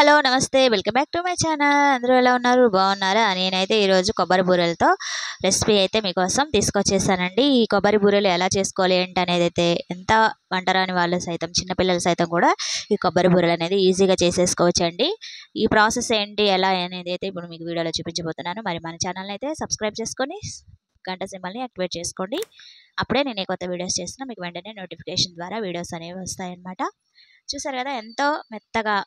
Hello నమస్తే welcome back to my channel. అందరూ ఎలా ఉన్నారు? బాగున్నారా? నేనైతే ఈరోజు కొబ్బరి బూరెలతో రెసిపీ అయితే మీకోసం తీసుకొచ్చేసానండి. ఈ కొబ్బరి బూరెలు ఎలా చేసుకోవాలి ఏంటి అనేది అయితే ఎంత వంటరాని వాళ్ళు సైతం చిన్నపిల్లలు సైతం కూడా ఈ కొబ్బరి బూరెలు అనేది ఈజీగా చేసేసుకోవచ్చండి. ఈ ప్రాసెస్ ఏంటి ఎలా అనేది అయితే ఇప్పుడు మీకు వీడియోలో చూపించబోతున్నాను. మరి మన ఛానల్ని అయితే సబ్స్క్రైబ్ చేసుకొని గంట సింబల్ని యాక్టివేట్ చేసుకోండి. అప్పుడే నేను కొత్త వీడియోస్ చేసినా మీకు వెంటనే నోటిఫికేషన్ ద్వారా వీడియోస్ అనేవి వస్తాయన్నమాట. చూసారు కదా ఎంతో మెత్తగా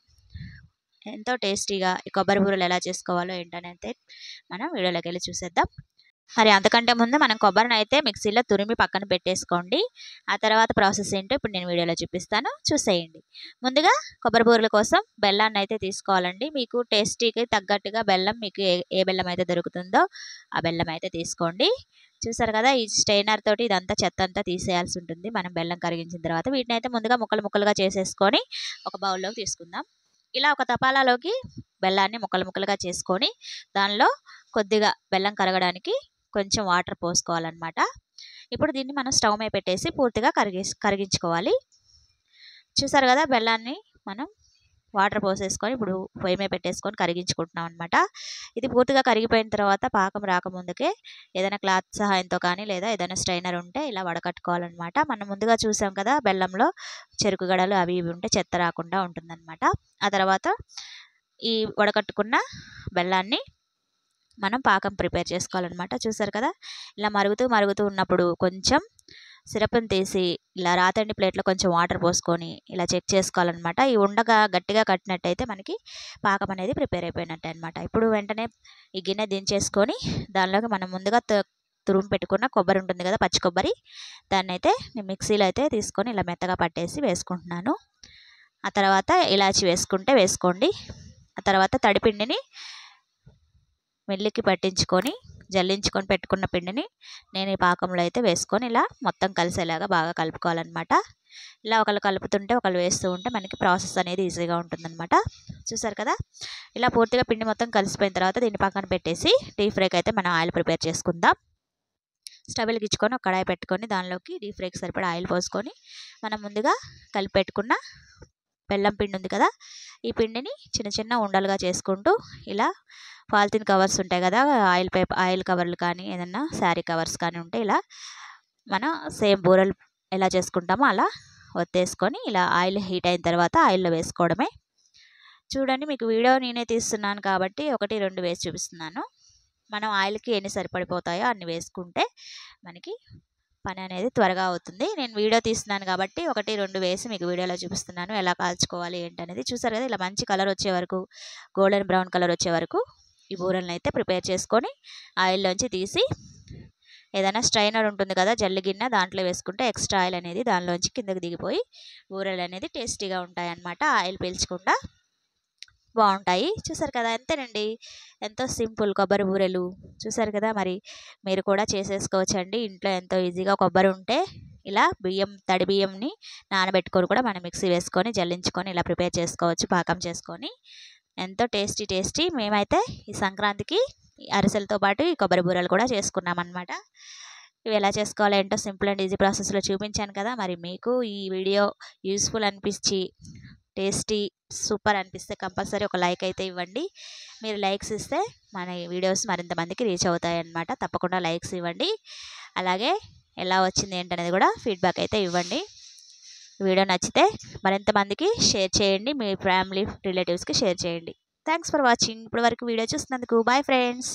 ఎంతో టేస్టీగా ఈ కొబ్బరి బూరెలు ఎలా చేసుకోవాలో ఏంటనైతే మనం వీడియోలోకి వెళ్ళి చూసేద్దాం. మరి అంతకంటే ముందు మనం కొబ్బరిని అయితే మిక్సీలో తురిమి పక్కన పెట్టేసుకోండి. ఆ తర్వాత ప్రాసెస్ ఏంటో ఇప్పుడు నేను వీడియోలో చూపిస్తాను, చూసేయండి. ముందుగా కొబ్బరి బూరెల కోసం బెల్లాన్ని అయితే తీసుకోవాలండి. మీకు టేస్టీకి తగ్గట్టుగా బెల్లం మీకు ఏ బెల్లం అయితే దొరుకుతుందో ఆ బెల్లం అయితే తీసుకోండి. చూసారు కదా ఈ స్టెయినర్ తోటి ఇదంతా చెత్త అంతా తీసేయాల్సి ఉంటుంది మనం బెల్లం కరిగించిన తర్వాత. వీటిని అయితే ముందుగా ముక్కలుగా చేసేసుకొని ఒక బౌల్లోకి తీసుకుందాం. ఇలా ఒక తపాలాలోకి బెల్లాన్ని ముక్కలుగా చేసుకొని దానిలో కొద్దిగా బెల్లం కరగడానికి కొంచెం వాటర్ పోసుకోవాలన్నమాట. ఇప్పుడు దీన్ని మనం స్టవ్ మీద పెట్టేసి పూర్తిగా కరిగించుకోవాలి. చూసారు కదా బెల్లాన్ని మనం వాటర్ పోసేసుకొని ఇప్పుడు పొయ్యి మీద పెట్టేసుకొని కరిగించుకుంటున్నాం అనమాట. ఇది పూర్తిగా కరిగిపోయిన తర్వాత పాకం రాకముందుకే ఏదైనా క్లాత్ సహాయంతో కానీ లేదా ఏదైనా స్ట్రైనర్ ఉంటే ఇలా వడకట్టుకోవాలన్నమాట. మనం ముందుగా చూసాం కదా బెల్లంలో చెరుకు గడలు అవి ఇవి ఉంటే చెత్త రాకుండా ఉంటుందన్నమాట. ఆ తర్వాత ఈ వడకట్టుకున్న బెల్లాన్ని మనం పాకం ప్రిపేర్ చేసుకోవాలన్నమాట. చూసారు కదా ఇలా మరుగుతూ ఉన్నప్పుడు కొంచెం సిరప్ని తీసి ఇలా రాతండి ప్లేట్లో కొంచెం వాటర్ పోసుకొని ఇలా చెక్ చేసుకోవాలన్నమాట. ఈ ఉండగా గట్టిగా కట్టినట్టయితే మనకి పాకం అనేది ప్రిపేర్ అయిపోయినట్టే అనమాట. ఇప్పుడు వెంటనే ఈ గిన్నె దించేసుకొని దానిలోకి మనం ముందుగా తురుము పెట్టుకున్న కొబ్బరి ఉంటుంది కదా పచ్చి కొబ్బరి, దాన్ని అయితే నేను మిక్సీలో అయితే తీసుకొని ఇలా మెత్తగా పట్టేసి వేసుకుంటున్నాను. ఆ తర్వాత ఇలాచి వేసుకుంటే వేసుకోండి. ఆ తర్వాత తడిపిండిని మెల్లికి పట్టించుకొని జల్లించుకొని పెట్టుకున్న పిండిని నేను ఈ పాకంలో అయితే వేసుకొని ఇలా మొత్తం కలిసేలాగా బాగా కలుపుకోవాలన్నమాట. ఇలా ఒకళ్ళు కలుపుతుంటే ఒకళ్ళు వేస్తూ ఉంటే మనకి ప్రాసెస్ అనేది ఈజీగా ఉంటుందన్నమాట. చూసారు కదా ఇలా పూర్తిగా పిండి మొత్తం కలిసిపోయిన తర్వాత దీన్ని పక్కన పెట్టేసి డీప్ ఫ్రైకి అయితే మనం ఆయిల్ ప్రిపేర్ చేసుకుందాం. స్టవ్ వెలిగించుకొని ఒక కడాయి పెట్టుకొని దానిలోకి డీప్ ఫ్రైకి సరిపడా ఆయిల్ పోసుకొని మనం ముందుగా కలిపి పెట్టుకున్న బెల్లం పిండి ఉంది కదా ఈ పిండిని చిన్న ఉండలుగా చేసుకుంటూ ఇలా పాలిథిన్ కవర్స్ ఉంటాయి కదా ఆయిల్ కవర్లు కానీ ఏదన్నా శారీ కవర్స్ కానీ ఉంటే ఇలా మనం సేమ్ బూరెలు ఎలా చేసుకుంటామో అలా ఒత్తేసుకొని ఇలా ఆయిల్ హీట్ అయిన తర్వాత ఆయిల్లో వేసుకోవడమే. చూడండి మీకు వీడియో నేనే తీస్తున్నాను కాబట్టి 1-2 వేసి చూపిస్తున్నాను. మనం ఆయిల్కి ఎన్ని సరిపడిపోతాయో అన్ని వేసుకుంటే మనకి పని అనేది త్వరగా అవుతుంది. నేను వీడియో తీస్తున్నాను కాబట్టి 1-2 వేసి మీకు వీడియోలో చూపిస్తున్నాను ఎలా కాల్చుకోవాలి ఏంటనేది. చూసారు కదా ఇలా మంచి కలర్ వచ్చే వరకు గోల్డెన్ బ్రౌన్ కలర్ వచ్చే వరకు ఈ బూరెలను అయితే ప్రిపేర్ చేసుకొని ఆయిల్లోంచి తీసి ఏదైనా స్ట్రైనర్ ఉంటుంది కదా జల్లి గిన్నె దాంట్లో వేసుకుంటే ఎక్స్ట్రా ఆయిల్ అనేది దానిలోంచి కిందకి దిగిపోయి బూరెలు అనేది టేస్టీగా ఉంటాయి అన్నమాట. ఆయిల్ పీల్చకుండా బాగుంటాయి. చూసారు కదా అంతేనండి, ఎంతో సింపుల్ కొబ్బరి బూరెలు. చూసారు కదా మరి మీరు కూడా చేసేసుకోవచ్చండి ఇంట్లో ఎంతో ఈజీగా. కొబ్బరి ఉంటే ఇలా తడి బియ్యంని నానబెట్టుకొని కూడా మనం మిక్సీ వేసుకొని జల్లించుకొని ఇలా ప్రిపేర్ చేసుకోవచ్చు పాకం చేసుకొని. ఎంతో టేస్టీ మేమైతే ఈ సంక్రాంతికి అరిసెలతో పాటు ఈ కొబ్బరి బూరెలు కూడా చేసుకున్నాం అన్నమాట. ఇవి ఎలా చేసుకోవాలో ఏంటో సింపుల్ అండ్ ఈజీ ప్రాసెస్లో చూపించాను కదా. మరి మీకు ఈ వీడియో యూస్ఫుల్ అనిపించి టేస్టీ సూపర్ అనిపిస్తే కంపల్సరీ ఒక లైక్ అయితే ఇవ్వండి. మీరు లైక్స్ ఇస్తే మన వీడియోస్ మరింత మందికి రీచ్ అవుతాయి అన్నమాట. తప్పకుండా లైక్స్ ఇవ్వండి. అలాగే ఎలా వచ్చింది ఏంటనేది కూడా ఫీడ్బ్యాక్ అయితే ఇవ్వండి. వీడియో నచ్చితే మరింత మందికి షేర్ చేయండి, మీ ఫ్యామిలీ రిలేటివ్స్కి షేర్ చేయండి. Thanks for watching. ఇప్పటి వరకు వీడియో చూసినందుకు బాయ్ ఫ్రెండ్స్.